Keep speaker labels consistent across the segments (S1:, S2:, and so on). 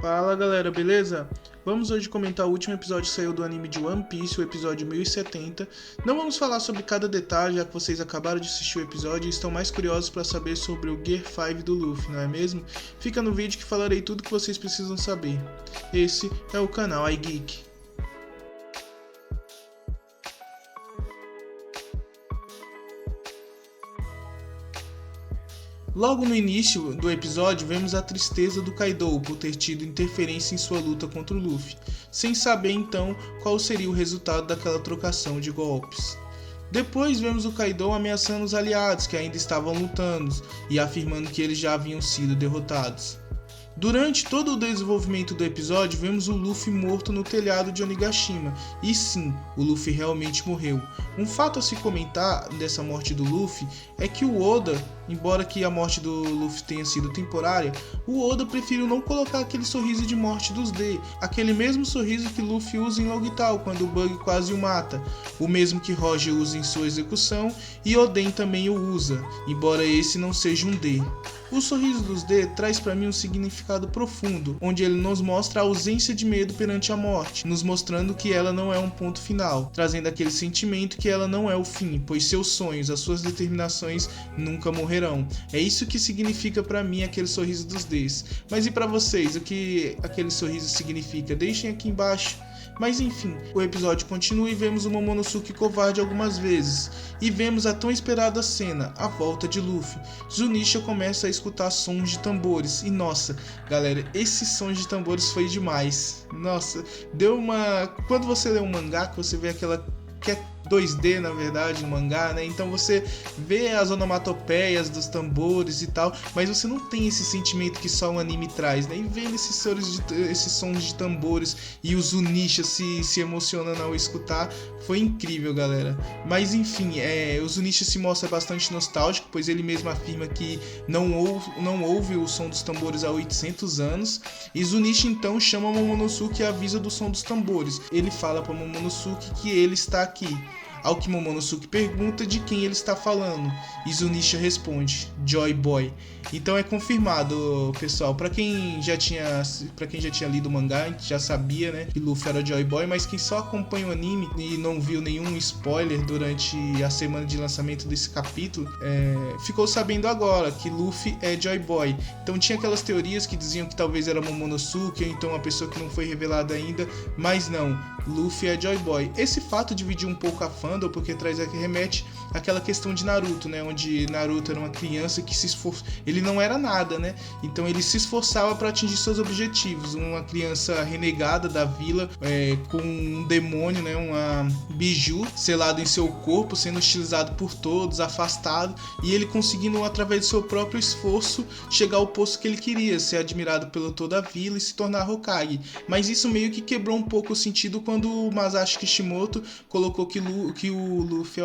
S1: Fala galera, beleza? Vamos hoje comentar o último episódio que saiu do anime de One Piece, o episódio 1070. Não vamos falar sobre cada detalhe, já que vocês acabaram de assistir o episódio e estão mais curiosos para saber sobre o Gear 5 do Luffy, não é mesmo? Fica no vídeo que falarei tudo que vocês precisam saber. Esse é o canal iGeek. Logo no início do episódio, vemos a tristeza do Kaido por ter tido interferência em sua luta contra o Luffy, sem saber então qual seria o resultado daquela trocação de golpes. Depois vemos o Kaido ameaçando os aliados que ainda estavam lutando e afirmando que eles já haviam sido derrotados. Durante todo o desenvolvimento do episódio, vemos o Luffy morto no telhado de Onigashima. E sim, o Luffy realmente morreu. Um fato a se comentar dessa morte do Luffy é que o Oda, embora que a morte do Luffy tenha sido temporária, o Oda preferiu não colocar aquele sorriso de morte dos D, aquele mesmo sorriso que Luffy usa em Logital quando o Bug quase o mata, o mesmo que Roger usa em sua execução e Oden também o usa, embora esse não seja um D. O sorriso dos D traz para mim um significado profundo, onde ele nos mostra a ausência de medo perante a morte, nos mostrando que ela não é um ponto final, trazendo aquele sentimento que ela não é o fim, pois seus sonhos, as suas determinações nunca morrerão. É isso que significa para mim aquele sorriso dos Ds. Mas e para vocês, o que aquele sorriso significa? Deixem aqui embaixo. Mas enfim, o episódio continua e vemos o Momonosuke covarde algumas vezes. E vemos a tão esperada cena, a volta de Luffy. Zunisha começa a escutar sons de tambores. E nossa, galera, esses sons de tambores foi demais. Nossa, deu uma... Quando você lê um mangá, que você vê aquela... que é 2D na verdade no mangá, né? Então você vê as onomatopeias dos tambores e tal, mas você não tem esse sentimento que só um anime traz, né? E vendo esses sons de tambores e o Zunisha se emocionando ao escutar, foi incrível, galera. Mas enfim, o Zunisha se mostra bastante nostálgico, pois ele mesmo afirma que não ouve o som dos tambores há 800 anos. E Zunisha então chama Momonosuke e avisa do som dos tambores. Ele fala para Momonosuke que ele está aqui. Ao que Momonosuke pergunta de quem ele está falando, e Zunisha responde, Joy Boy. Então é confirmado, pessoal, para quem já tinha lido o mangá, a gente já sabia, né, que Luffy era Joy Boy, mas quem só acompanha o anime e não viu nenhum spoiler durante a semana de lançamento desse capítulo, ficou sabendo agora que Luffy é Joy Boy. Então tinha aquelas teorias que diziam que talvez era Momonosuke, ou então uma pessoa que não foi revelada ainda, mas não, Luffy é Joy Boy. Esse fato dividiu um pouco a fandom, porque remete àquela questão de Naruto, né, onde Naruto era uma criança que se esforçou, ele não era nada, né, então ele se esforçava para atingir seus objetivos, uma criança renegada da vila, com um demônio, né, uma biju selado em seu corpo, sendo hostilizado por todos, afastado, e ele conseguindo através do seu próprio esforço chegar ao posto que ele queria, ser admirado pela toda a vila e se tornar Hokage. Mas isso meio que quebrou um pouco o sentido quando o Masashi Kishimoto colocou que o Luffy,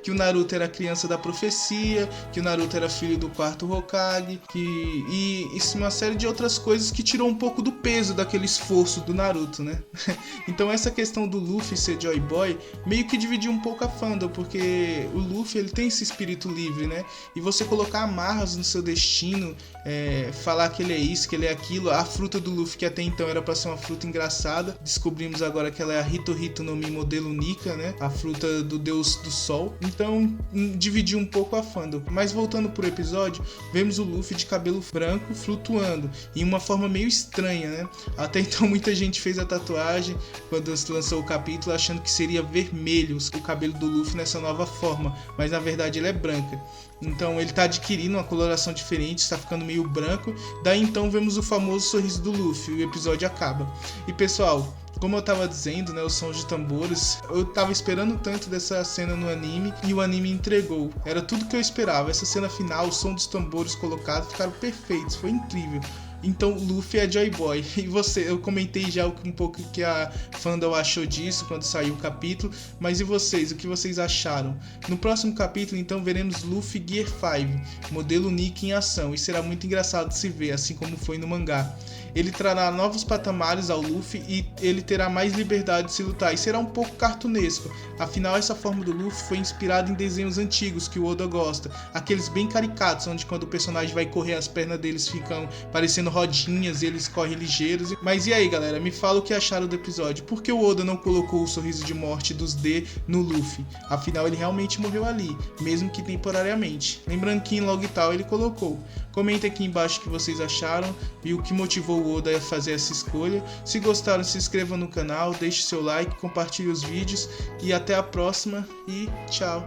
S1: que o Naruto era criança da profecia, que o Naruto era filho do quarto Hokage, e uma série de outras coisas que tirou um pouco do peso daquele esforço do Naruto, né? Então essa questão do Luffy ser Joy Boy meio que dividiu um pouco a fandom, porque o Luffy ele tem esse espírito livre, né? E você colocar amarras no seu destino, falar que ele é isso, que ele é aquilo, a fruta do Luffy que até então era para ser uma fruta engraçada, descobrimos agora que ela é a Hito Hito no Mi modelo Nika, né? A fruta do deus do sol. Então dividiu um pouco a fandom. Mas voltando pro episódio, vemos o Luffy de cabelo branco flutuando em uma forma meio estranha, né? Até então muita gente fez a tatuagem quando se lançou o capítulo achando que seria vermelho o cabelo do Luffy nessa nova forma, mas na verdade ele é branca. Então ele está adquirindo uma coloração diferente, está ficando meio branco. Daí então vemos o famoso sorriso do Luffy e o episódio acaba. E pessoal, como eu tava dizendo, né, os sons de tambores, eu tava esperando tanto dessa cena no anime e o anime entregou. Era tudo que eu esperava. Essa cena final, o som dos tambores colocados ficaram perfeitos, foi incrível. Então Luffy é Joy Boy. E você, eu comentei já um pouco o que a fandom achou disso quando saiu o capítulo, mas e vocês, o que vocês acharam? No próximo capítulo então veremos Luffy Gear 5, modelo Nika em ação, e será muito engraçado de se ver, assim como foi no mangá. ele trará novos patamares ao Luffy e ele terá mais liberdade de se lutar e será um pouco cartunesco. Afinal, essa forma do Luffy foi inspirada em desenhos antigos que o Oda gosta, aqueles bem caricatos, onde quando o personagem vai correr as pernas deles ficam parecendo rodinhas e eles correm ligeiros. Mas e aí, galera, me fala o que acharam do episódio. Por que o Oda não colocou o sorriso de morte dos D no Luffy? Afinal, ele realmente morreu ali, mesmo que temporariamente. Lembrando que em Logtown ele colocou. Comentem aqui embaixo o que vocês acharam e o que motivou o Oda a fazer essa escolha. Se gostaram, se inscrevam no canal, deixe seu like, compartilhe os vídeos e até a próxima e tchau!